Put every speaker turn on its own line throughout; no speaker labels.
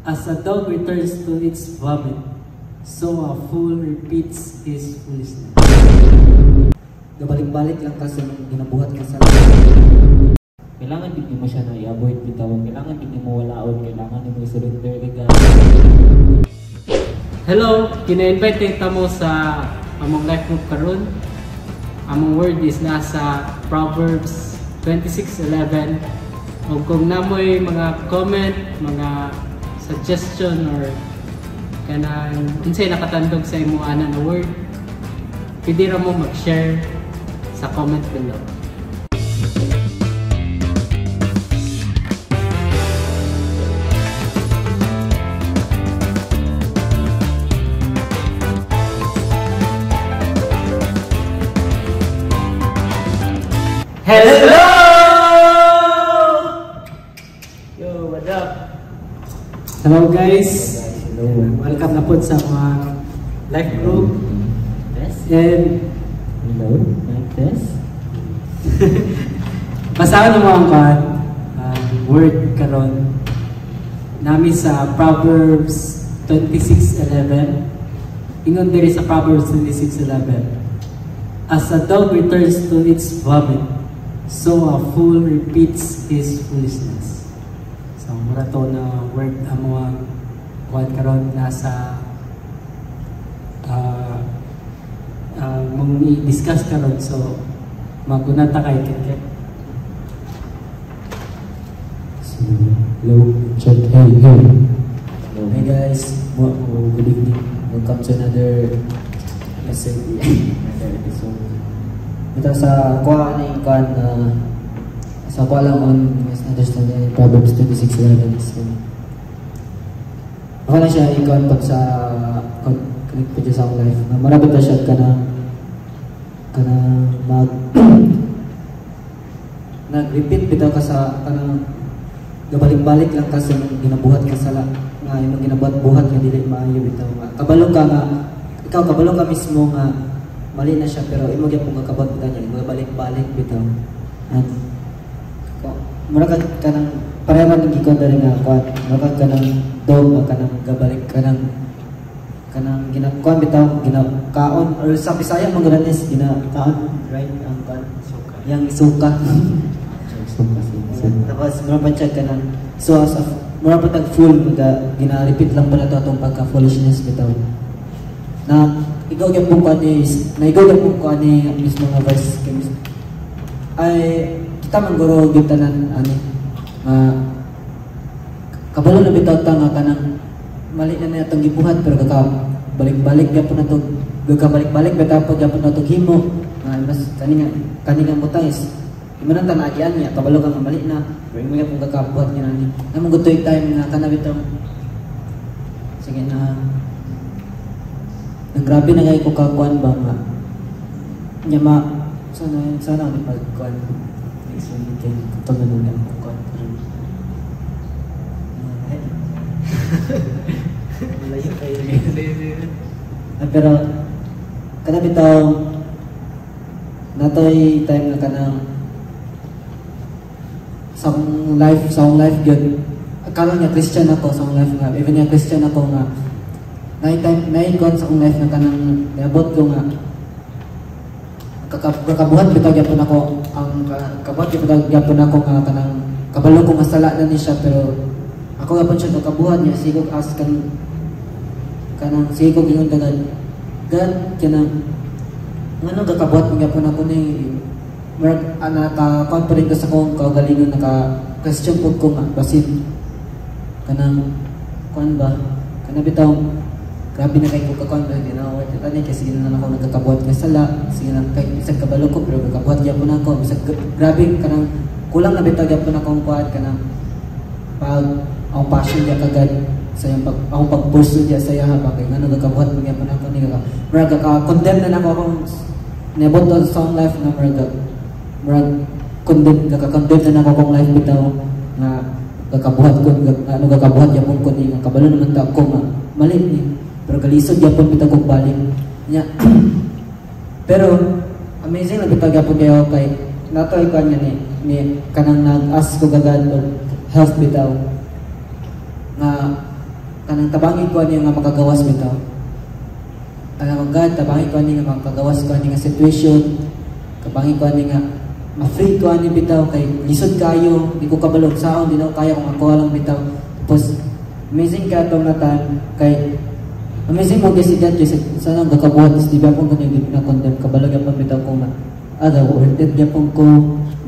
As a dog returns to its vomit, so a fool repeats his foolishness.
Gabalik-balik lang kasi ginabuhat ka sa
Kailangan hindi mo siya na i-avoid bitawan. Kailangan hindi mo walaon. Kailangan hindi mo i-surrender agad.
Hello! Kina-invite mo sa among life group karon. Among word is nasa Proverbs 26:11. O kung namoy mga comment, mga suggestion or kanang unsay nakatandog sa imo ana na word, pwede ra mo mag-share sa comment below. Hello! Yo, what up? Hello guys.
Hello.
Welcome na po sa mga live group.
Test.
And
Hello. Mic test.
basahan mo ang word karon nami sa Proverbs 26:11. Ingon diri sa Proverbs 26:11. As a dog returns to its vomit, so a fool repeats his foolishness. So, mura to na word amo ang kuwan karon nasa mong i-discuss karon. So, maguna ta kay Keke.
So, hello. Check. Hey. Hello.
Hey guys, good evening. Welcome to another episode. Ito sa kuha na yung kuha na sa kuha lang on understand Proverbs 26:11. So, ako na siya ikaw pag sa connect po sa akong life. Marami pa siya ka na nag-repeat bitaw ka sa kanang gabalik-balik lang kasi ginabuhat ka sa nga imong ginabuhat nga dili maayo bitaw. Kabalo ka nga ikaw kabalo ka mismo nga mali na siya pero imo gyud pong kakabot niya imo balik-balik bitaw. At mura ka kanang pareha man gikon diri nga kuan mura ka kanang dog kanang gabalik kanang ginakuan bitaw ginakaon or sa Bisaya mo gananis ginakaon right ang kuan yang isuka. Tapos mura pa check kanang so as mura pa tag full gina-repeat lang pala to atong pagka-foolishness bitaw. Na ikaw yung pong kuha ni mismo nga verse ay kita man guro yung tanan kabalo na bitaw ta nga kanang mali na itong gibuhat pero balik-balik gyapon na to gagabalik-balik bitaw po gyapon na to himo mas kaninga butang is imo nang tanagian niya kabalo ka nga mali na pero imo gyapon gakabuhat niya nani namong gutoy time nga kana bitaw sige na grabe na ngay ko kakuan ba nga nyama sana ang pagkuan next weekend kapag ano nga kuan malayo kayo pero kada bitaw natoy time nga kanang sa life gyud akala niya Christian ako sa life nga even nga Christian ako nga naikon sa akong life na kanang niabot ko nga kakabuhat bitaw gyapon ako ang kabuhat gyapon ako nga kanang kabalo ko masala na ni siya pero ako gyapon siya kabuhat niya sigog as kanang sigog ingon dagad God kanang ngano gakabuhat mo gyapon ako ni naka-confident sa akong kaugalingon naka-question po ko nga basin kanang kuan ba kanang bitaw grabe na kayo kung kakon na worth it ani kasi na ako nagkakabuhat nga sala sige na kay isang kabalo ko pero nagkabuhat gyapon ako bisag grabe kanang kulang na bitaw gyapon akong kuan kanang pag ang passion niya kagad sa yung akong pag-pursue niya sa iya ba kay ngano nagkabuhat mo gyapon ako ni ka condemn na ako akong niabot sa akong life na condemn na ako akong life bitaw nga gakabuhat ko ano gakabuhat gyapon ko ni nga kabalo naman ta ako nga mali ni pero kalisod gyapon bitaw kog balik nya pero amazing na bitaw gyapon kayo kay nato ikaw niya ni kanang nag-ask ko gagad og health bitaw nga kanang tabangin ko ani nga makagawas bitaw. Kanang God tabangin ko ani nga makagawas ko ani nga situation. Kabangin ko ani nga ma-free ko ani bitaw kay lisod kayo, di ko kabalog saon, di na ko kaya kung ako lang bitaw. Tapos amazing ka itong natan kay amazing mo kasi dyan kasi sana gakabuhat is di ba kung kanya hindi na condemn kabalag yapon bitaw ko na worth it yapon ko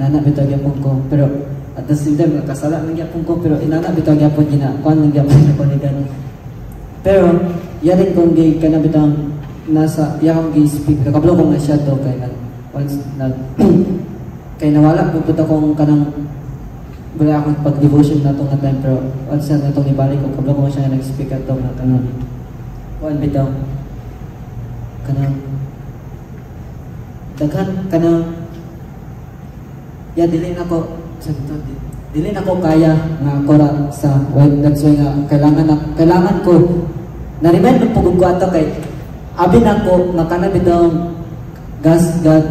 nana bitaw yapon ko pero at the same time kasala ng yapon ko pero inana bitaw yapon gina kuan ng yapon ko ni gani pero yarin kong gay ka na bitaw nasa yakong gay speak kakablo ko na siya to kay once na kay nawala po akong kanang wala akong pag-devotion na itong na time pero once na itong ibalik ko kablo ko siya nag-speak at itong na kanang kuan bitaw kanang daghan kanang dili na ko dili na ko kaya nga ako ra sa that's why nga kailangan ko na-remind mo pugod ko ato kay abi na ko nga kana bitaw gas God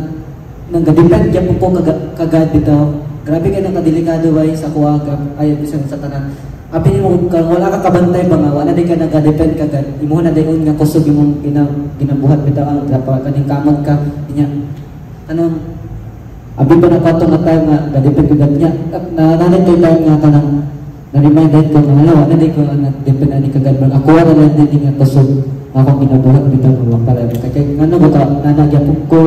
nang gadipend gyapon ko kagad bitaw grabe ka nang kadelikado ba sa kuha ayaw sa tanan. Abi mo kung wala ka kabantay ba nga, wala di ka nag-depend ka gan. Imo na dayon nga kusog imong ginabuhat bitaw ang dapat kaning kamot ka niya. Anong abi ba na kato nga time nga nag-depend ka gan niya. Nanay to time nga kanang na-remind ko nga wala di ko nag-depend ani ka gan. Ako wala lang din nga kusog akong ginabuhat bitaw ng pala. Kaya ngano ba ka nanagapon ko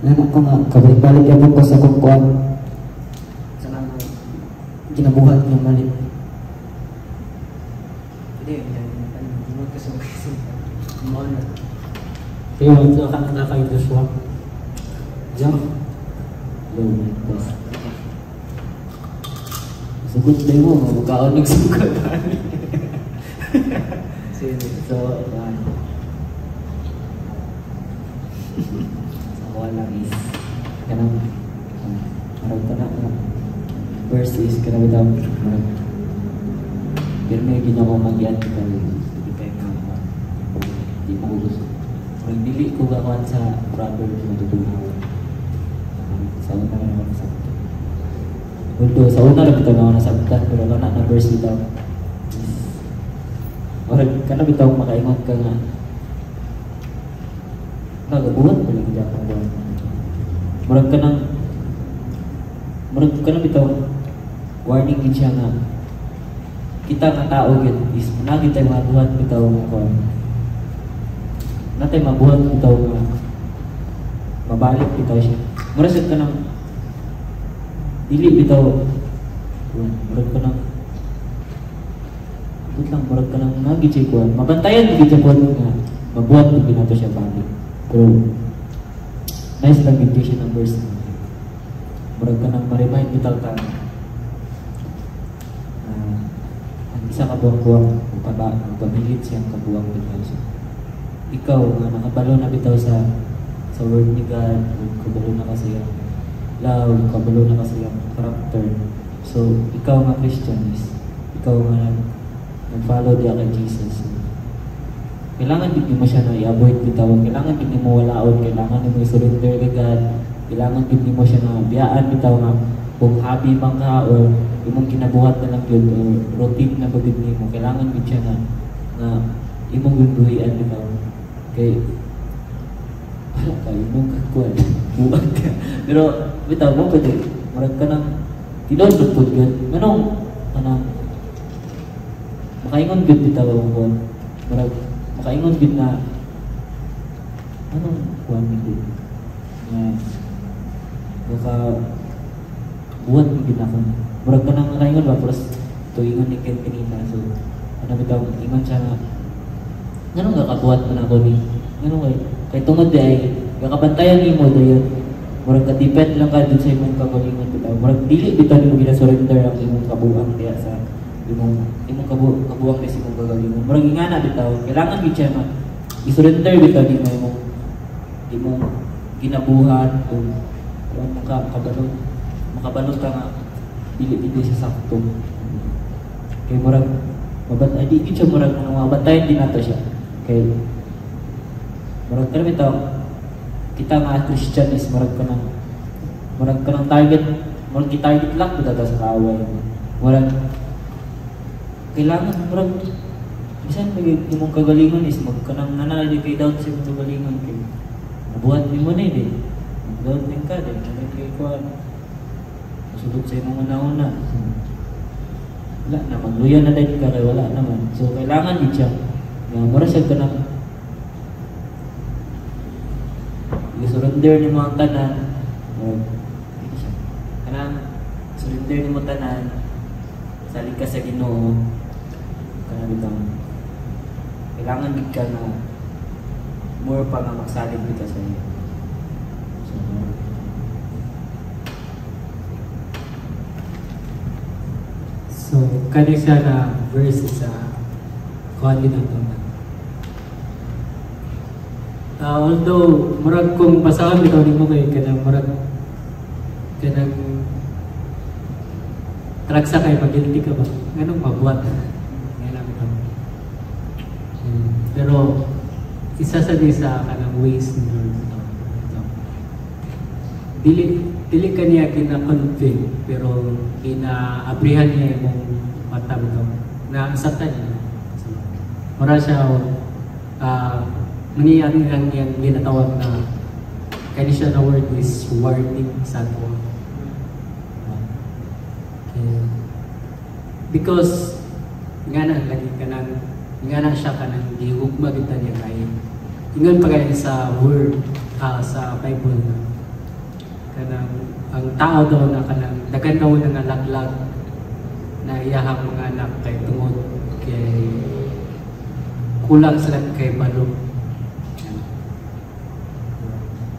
nana ko nga kabalik yapon ko sa kuan. Sa nang ginabuhat ng mali.
Kaya nakakain Joshua. Jump.
Test. Sugot na mo, magkaon nagsugat. So, sa lang is kanang marag ka na first is kanang bitaw marag pero may ginawa mag-yan kita hindi kayo mga hindi mo gusto kung dili ko gawan sa brother na matutunaw sa una na naman nasabtan although sa una lang bitaw na nasabtan pero wala na verse bitaw marag ka na bitaw makaingon ka nga nagabuhat pa lang dyan ang buwan marag ka nang bitaw warning din siya nga kita nga tao yun is managi tayo mabuhat bitaw nga natay mabuhat bitaw nga mabalik bitaw siya marasad ka nang dili bitaw marag ka nang marag ka nang nagijay kuhan mabantayan nagijay kuhan nga mabuhat kung binato siya balik pero nice lang yung siya ng verse marag ka nang ma-remind bitaw ka ang isa kabuang-buang pamilit siyang kabuang bitaw siya ikaw nga nakabalo na bitaw sa word ni God kabalo na kasi yung love kabalo na kasi yung character so ikaw nga Christian is ikaw nga nag-follow diya kay Jesus kailangan hindi mo siya na i-avoid bitaw kailangan hindi mo walaon kailangan hindi mo i-surrender kay God kailangan hindi mo siya na biyaan bitaw nga kung happy bang ka or imong kinabuhat na lang yun or routine na pagod mo kailangan din siya na imong gunduhian bitaw kay wala ka imong kakuan buhat ka pero bitaw mo pwede marag ka ng tinodot po yun anong makaingon good bitaw ko marag makaingon good na anong kuhan hindi na baka buhat mo good ako murag ka nang makaingon ba plus tuingon ni Ken kanina so ano bitaw ingon siya nga ganun kakabuhat mo na ako ni ganun kay tungod di ay kakabantayan ni mo dayon murag ka-depend lang ka dun sa imong kagalingon bitaw murag dili bitaw mo gina-surrender ang imong kabuang diya sa imong kabuang kasi imong kagalingon murag ingana bitaw kailangan gid siya i-surrender bitaw di mo imong ginabuhat kung makabalot ka nga dili sa sakto kay murag di gid siya murag mabantayan din nato siya kay murag ka bitaw kita nga Christian is murag ka ng target murag target lang bitaw sa kaaway murag kailangan murag Bisan imong kagalingon is magkanang nanali kay doubt sa imong kagalingon kay nabuhat nimo ni di. Doubt din ka di kay kuan. Sulod sa imong una-una. Wala na magluya na din ka kay wala naman. So kailangan gid siya. Nga mura sa kanang i-surrender ni mga tanan. Kanang surrender ni mo tanan. Salig ka sa Ginoo. Kanang bitang kailangan gid ka na more pa nga magsalig ka sa iyo.
So, kani siya na verse sa kuhan din ang naman. Although, murag kung basahon bitaw ni mo kay kanang murag kanang tragsa kay pag-guilty ka ba? Ganong mabuhat. Ngayon bitaw. Pero, isa sa di sa kanang ways ni Lord bitaw. Dili ka niya kina-conflict, pero kina-abrihan niya yung mata bitaw. Na-asaktan niya. Mura siya, maniyan lang yan ginatawag na kaya siya na word is warning sa ato. Because nga na lagi ka nang nga na siya ka nang gihugma kita niya kaya ingon pa kaya sa word sa Bible na kanang ang tao daw na kanang dagan daw na nalaglag na iyahang mga anak kay tungod kay kulang sila kay balog.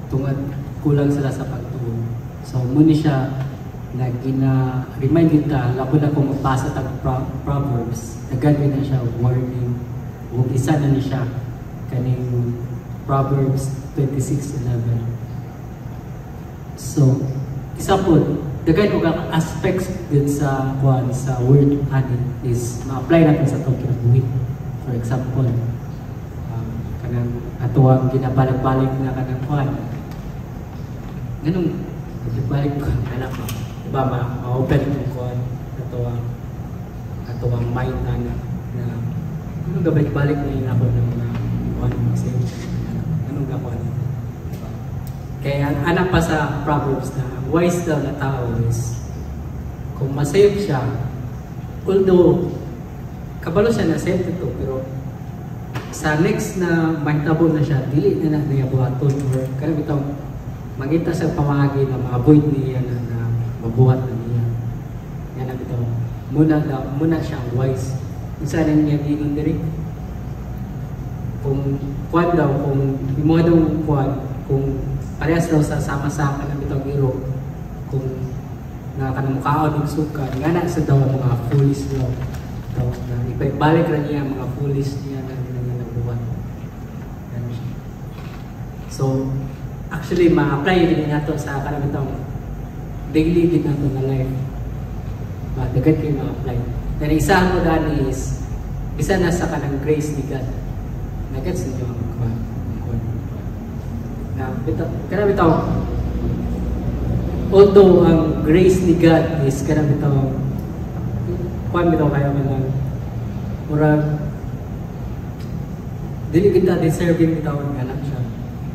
Tungod kulang sila sa pagtuon. So muni siya na gina-remind kita labi na kung mapasa tag Proverbs nagagawin na siya warning o isa na ni siya kaning Proverbs 26:11. So isa po dagay og aspects din sa kuan sa word ani is ma-apply natin sa tong kinabuhi. For example, kanang ato ang ginabalik-balik na kanang kuan. Ganun, balik ko anak mo. Diba ma-open yung kuan ato ang mind na ganun gabalik-balik na yung ako ng mga kuan kasi ganun ka kuan. Kaya anak pa sa Proverbs na wise daw na tao is kung masave siya, although kabalo siya na save ito, pero sa next na mahitabo na siya, dili na niya buhaton or kanang bitaw magita sa pamagi na ma-avoid niya na mabuhat na niya. Yan na bitaw. Muna siya wise. Isa na niya ginon diri. Kung kuan daw, kung imo daw kuan, kung parehas daw sa sama-sama na bitaw giro, kung nakanamukaon og suka, nga na sa daw mga foolish daw. Na ibalik ra niya mga foolish niya na nabuhat. So, actually, ma-apply din nato sa kanang daily din nato na life. Dagat kayo ma-apply. Then isa mo dani is, isa na sa kanang grace ni God. Nagets ninyo ang kuwan. Kanang bitaw, although ang grace ni God is kanang bitaw, kuwan bitaw kayo man lang, murag, dili kita deserving bitaw ang anak siya.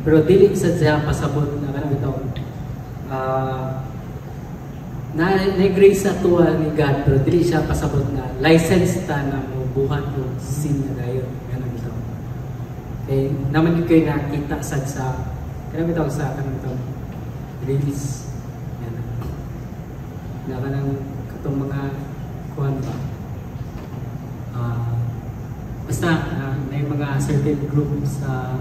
Pero dili isa siya pasabot na kanang bitaw. Na-grace sa tuwa ni God, pero dili siya pasabot na license ta na buhat o sin na dayon. Kanang bitaw. Eh, naman yung kayo nakita sa kanang bitaw sa kanang bitaw release. Yan. Na kanang katong mga kuhan ba? Basta may mga certain group sa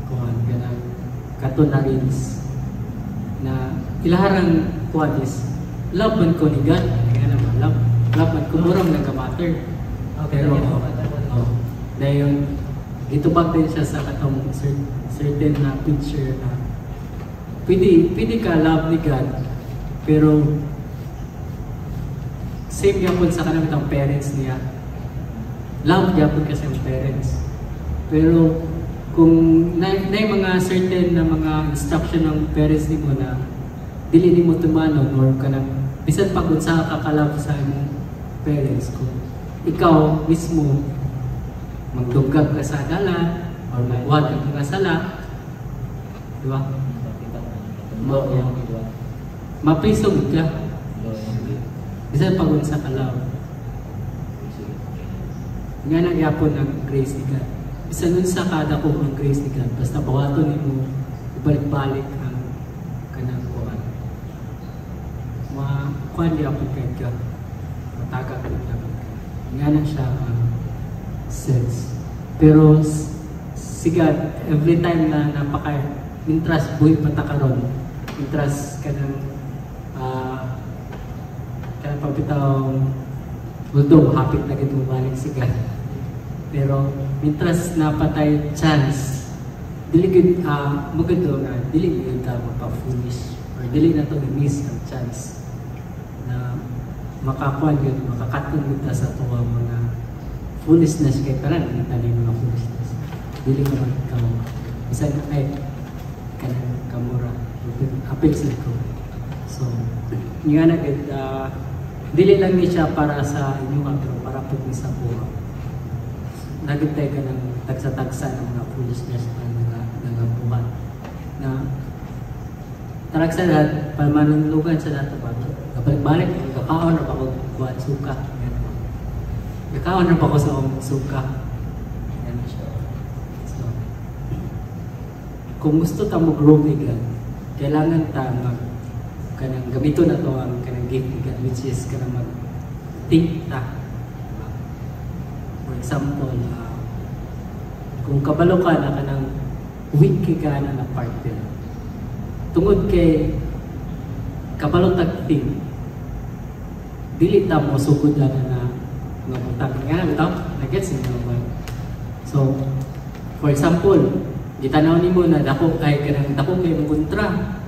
kuhan kanang katunaries na ilaharang kuhan is love man ko ni God. Kaya naman, love man ko murang nagka-matter. Pero dahil itubag din siya sa katong certain na picture na pwede ka love ni God, pero same yapon sa kanang itong parents niya. Love yapon kasi ang parents. Pero kung na mga certain na mga instruction ng parents ni mo na dili ni mo tumanon or kanang bisan pag unsa ka kalab sa imong parents, kung ikaw mismo magdugag ka sa dalan or magbuhat ka mga sala, di ba? Maprisog ka. Isa pagunsa ka lang. Nga nagyapon ng grace ni God. Isa nun sa kada ko ang grace ni God. Basta bawato ni mo, ibalik-balik ang kanang kuhan. Kuhan di apod ka. Matagag ko ka. Nga na siya sense. Pero si God, every time na intras buhay patakaron, intras ka ng pagkitaw, although hapit na gito balik si God. Pero intras na patay chance, dili maganda nga, dili ka mapa-foolish or dili na to miss ang chance na makakuan yun, makakatun kita sa tuwa mga foolishness kay karan, kita na yung mga foolishness. Dili ka ikaw, isa na ay kanang kamura, apil sila ko. So, nga na dili lang ni siya para sa inyo pero para po sa buha. Nagintay ka ng tagsa-tagsa ng mga foolishness ng buhat. Na taragsa lahat, pamanunlugan sa lahat ba? Kapag-balik, kakaon na pa ako buhat suka. Kakaon na pa ako sa suka. Yan siya. So, kung gusto ta mo grow bigla, kailangan ta kanang gamito na to ang kanang gift ni God, which is kanang mag-think ta. For example, kung kabalo ka na kanang weak ka na partner, tungod kay kabalo tag-think, dili ta mo sugod na nga butang. Nga bitaw, nag-gets niyo ba? So, for example, gitanaw nimo na dako kay may kontra.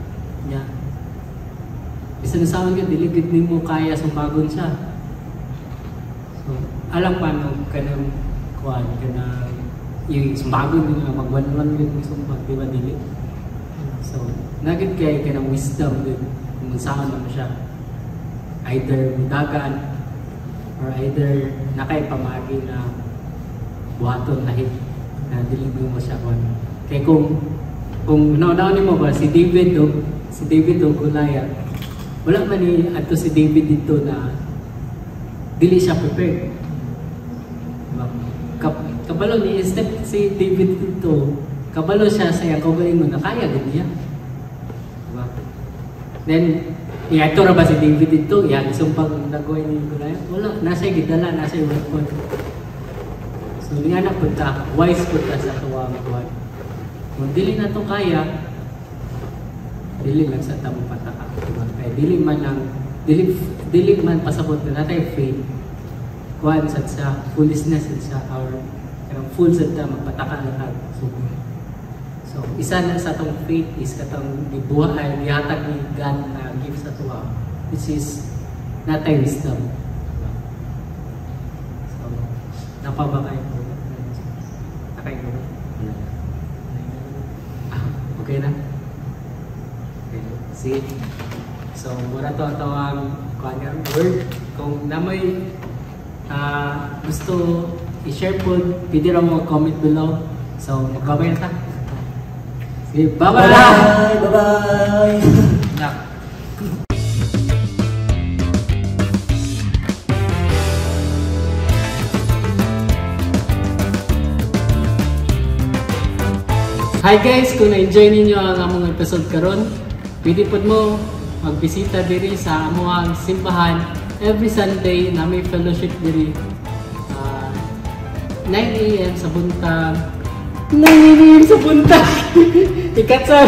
Nya. Isa na sa akin, diligid nimo kaya sumbagon siya. So, alam pa nung kanang kuhan, kanang yung sumbagon nyo nga, magwanwan yun yung sumbag, di ba dili? So, nagit kay kanang wisdom din, kung saan naman siya. Either mudagaan, or either nakay pamagi na buhaton lahit, na dilig mo siya kuhan. Kaya kung naunaw mo ba, si David o Goliath, wala man ni ato si David dito na dili siya prepared. Diba? Kabalo ni step si David dito, kabalo siya sa iyang kaugaling mo na kaya din niya. Diba? Then, iato ra ba si David dito? Yan, sumpag nagawin ni Goliath? Wala, nasa gidala, nasa weapon. So, nga na punta, wise punta sa tuwa ng buwan. Kung dili na to kaya, dili lang sa tamang pataka. Diba? Kaya dili man pasabot na natin faith. Kuhan sa foolishness sa our full sa magpataka na tag. So, isa na sa itong faith is katong gibuhay, gihatag ni God na give sa tuwa, which is natay wisdom. So, napabakay ko. Nakay ko. Okay na? Okay. See? So, muna to ang tawag word. Kung namoy gusto i-share po, pwede raw mo comment below. So, magkabay na ta. Sige, bye-bye!
Bye-bye!
Nak. Hi guys! Kung na-enjoy ninyo ang among episode karon, pwede po mo magbisita diri sa among simbahan every Sunday na may fellowship diri. 9 AM sa buntag. 9 AM sa buntag! Ikat sa...